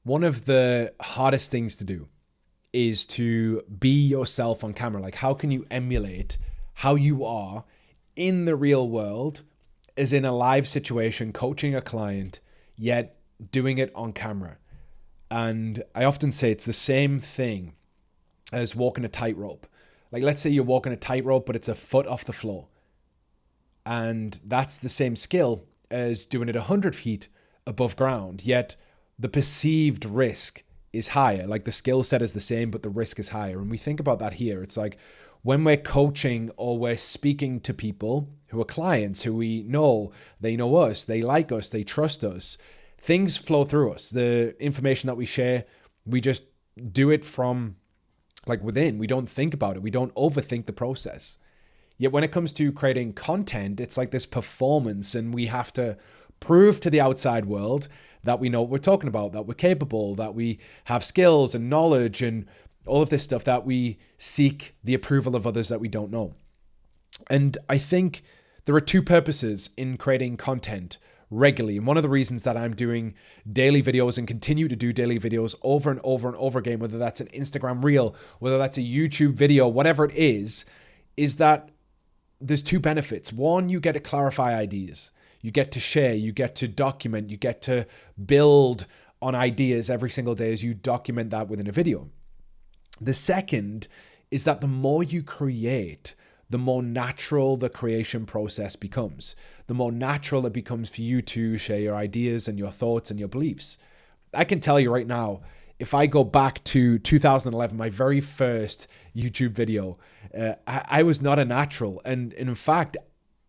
one of the hardest things to do is to be yourself on camera. Like, how can you emulate how you are in the real world, as in a live situation, coaching a client, yet doing it on camera? And I often say it's the same thing as walking a tightrope. Like, let's say you're walking a tightrope, but it's a foot off the floor. And that's the same skill as doing it 100 feet above ground, yet the perceived risk is higher. Like, the skill set is the same, but the risk is higher. And we think about that here. It's like when we're coaching or we're speaking to people who are clients, who we know, they know us, they like us, they trust us, things flow through us. The information that we share, we just do it from like within. We don't think about it. We don't overthink the process. Yet when it comes to creating content, it's like this performance, and we have to prove to the outside world that we know what we're talking about, that we're capable, that we have skills and knowledge and all of this stuff, that we seek the approval of others that we don't know. And I think there are two purposes in creating content regularly. And one of the reasons that I'm doing daily videos and continue to do daily videos over and over and over again, whether that's an Instagram reel, whether that's a YouTube video, whatever it is that there's two benefits. One, you get to clarify ideas. You get to share, you get to document, you get to build on ideas every single day as you document that within a video. The second is that the more you create, the more natural the creation process becomes. The more natural it becomes for you to share your ideas and your thoughts and your beliefs. I can tell you right now, if I go back to 2011, my very first YouTube video, I was not a natural. And in fact,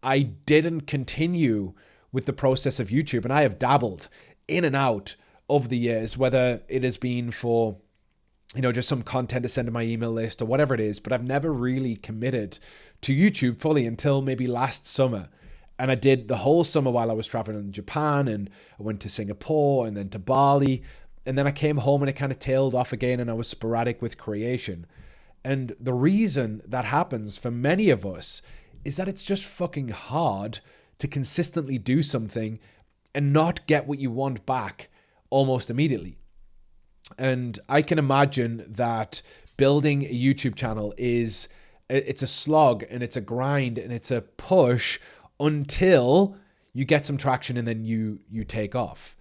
I didn't continue with the process of YouTube. And I have dabbled in and out over the years, whether it has been for, just some content to send to my email list or whatever it is. But I've never really committed to YouTube fully until maybe last summer. And I did the whole summer while I was traveling in Japan, and I went to Singapore and then to Bali. And then I came home and it kind of tailed off again, and I was sporadic with creation. And the reason that happens for many of us is that it's just fucking hard to consistently do something and not get what you want back almost immediately. And I can imagine that building a YouTube channel it's a slog and it's a grind and it's a push until you get some traction and then you take off.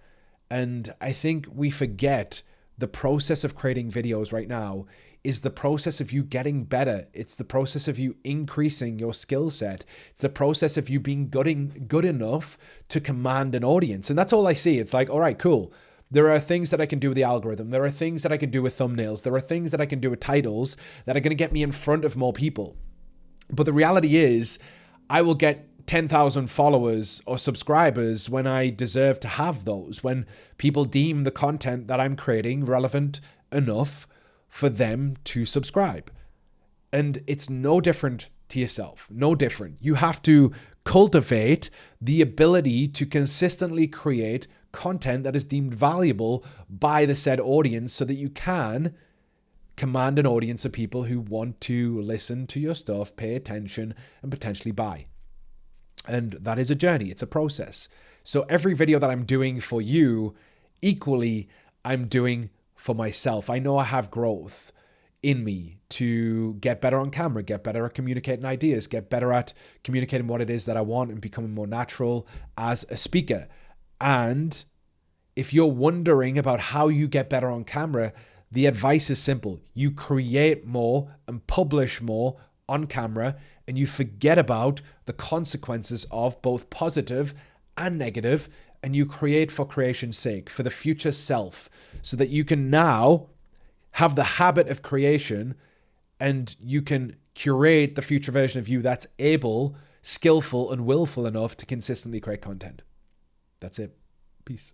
And I think we forget the process of creating videos right now is the process of you getting better. It's the process of you increasing your skill set. It's the process of you being good enough to command an audience. And that's all I see. It's like, all right, cool. There are things that I can do with the algorithm. There are things that I can do with thumbnails. There are things that I can do with titles that are going to get me in front of more people. But the reality is, I will get 10,000 followers or subscribers when I deserve to have those, when people deem the content that I'm creating relevant enough for them to subscribe. And it's no different to yourself, no different. You have to cultivate the ability to consistently create content that is deemed valuable by the said audience so that you can command an audience of people who want to listen to your stuff, pay attention, and potentially buy. And that is a journey. It's a process. So every video that I'm doing for you, equally, I'm doing for myself. I know I have growth in me to get better on camera, get better at communicating ideas, get better at communicating what it is that I want and becoming more natural as a speaker. And if you're wondering about how you get better on camera, the advice is simple. You create more and publish more on camera, and you forget about the consequences of both positive and negative, and you create for creation's sake, for the future self, so that you can now have the habit of creation and you can curate the future version of you that's able, skillful, and willful enough to consistently create content. That's it. Peace.